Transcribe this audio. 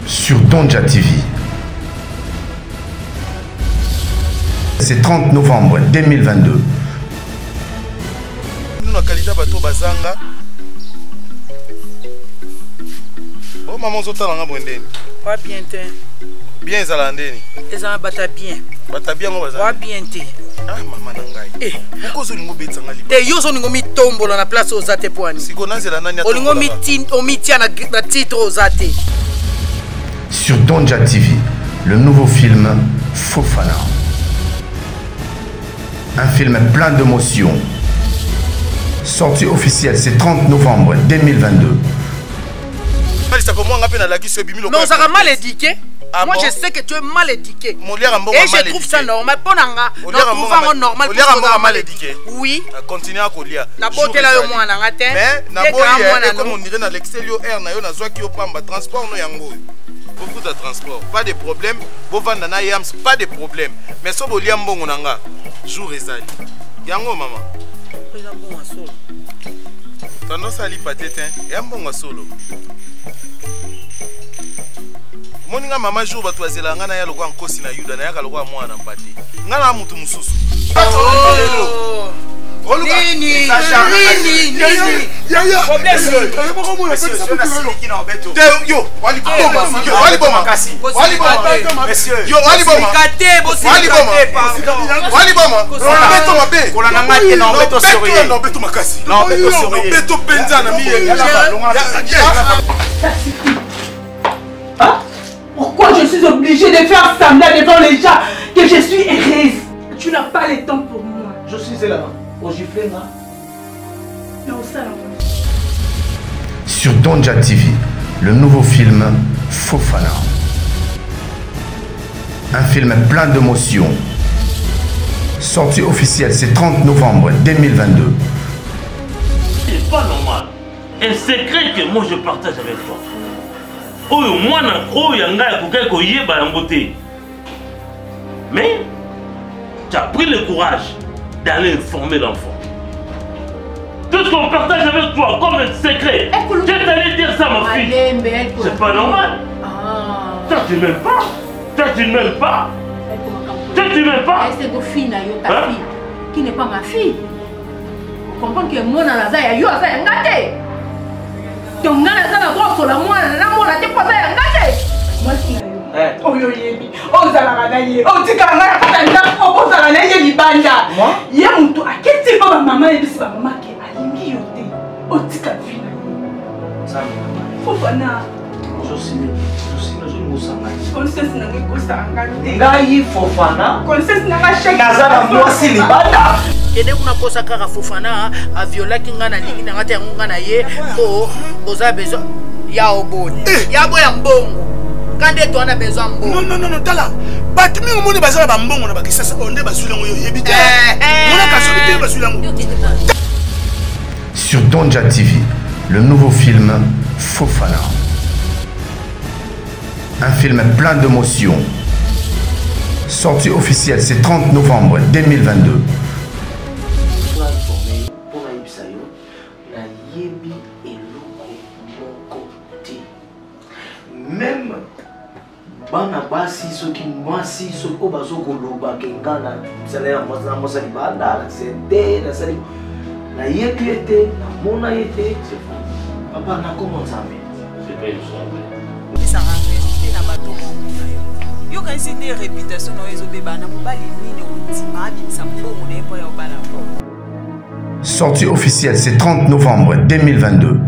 sur Donja TV. C'est 30 novembre 2022. Nous avons qualité bateau bazanga. Oh maman zotala ngabondeni. Wa bien te. Bien zalandeni. Ezana bata bien. Bata bien ngo bazanga. Wa bien te. Ah maman nangai. Eh, pourquoi zo lingo betanga liba? te yo zo ningo mi tombola na place ozate poani. Siko nanzela nani atombola. Olingo mi omitia na titre ozate. Sur Donja TV, le nouveau film Fofana. Un film plein d'émotions. Sortie officielle, c'est 30 novembre 2022. Non, ça va mal éduqué. Ah, moi, bon? Je sais que tu es mal éduqué. Et je trouve ça normal. Pour Nanga, nous trouvons normal. Mal éduqué. Oui. Continue à coller. La beauté là, au moins, mais comme on dirait dans l'extérieur, na yo na zwa ki opamba transport no yango. Beaucoup de transport, pas de problème. Bovanda na yams, pas de problème. Mais so bolia mbongo nanga, jour ezali. Yango maman. Mbongo solo. Tando sali patete, ya mbongo solo. Moninga mama jour batwazela ngana ya lokwa nkosi na yuda na yaka lokwa mwana mpati. Ngana mutu mususu. Nini? Pourquoi je suis obligée de faire semblant devant les gens que je suis heureuse? Tu n'as pas le temps pour moi. Je suis là. Sur Donja TV, le nouveau film Fofana. Un film plein d'émotions. Sortie officielle, c'est 30 novembre 2022. C'est pas normal. Un secret que moi je partage avec toi. Oh, moi, mais tu as pris le courage d'aller informer l'enfant. Tout ce qu'on partage avec toi comme un secret. Je t'allais dire ça, ma fille. C'est pas normal. Toi, tu m'aimes pas. Toi, tu ne m'aimes pas. Toi, tu m'aimes pas. C'est ta fille, qui n'est pas ma fille. Vous comprenez que moi, je suis gâté. Donc, je suis droit sur la moine. Je suis pas gâté. Moi, je suis oh yo yebi oh zala na ye oh tika nga katanda oh zala na ye libanda ye muntu aketi ba mama yebisi ba mama ke alingi yote oh tika vina Fofana Conscience na ngikosanga ngai Fofana conscience na ngashaka nazana mwasi libanda ene kuna kosa kaka Fofana a viola kinga na lingi na ngata yango na ye ko boza besoin ya oboni ya boya mbongo. Quand tu as besoin de mbongo. Non, tala. Batimi ngomoni bazala ba mbongo na bakisasa onde basula ngoyo yebite. Mona kasobite basula ngo. Sur Donja TV, le nouveau film Fofana. Un film plein d'émotions. Sortie officielle, c'est 30 novembre 2022. Même bana basi soki mwasi soko bazoko loba kengana salaire mosala mosali banda c'est na sali na yekete na mona yete c'est papa na comment ça mais c'est pas une chose ça reste na bato yo quand c'est des réputations no ezo beba na mobali nini otima bimisa mbongo na epo ya obala. Sortie officielle, c'est 30 novembre 2022.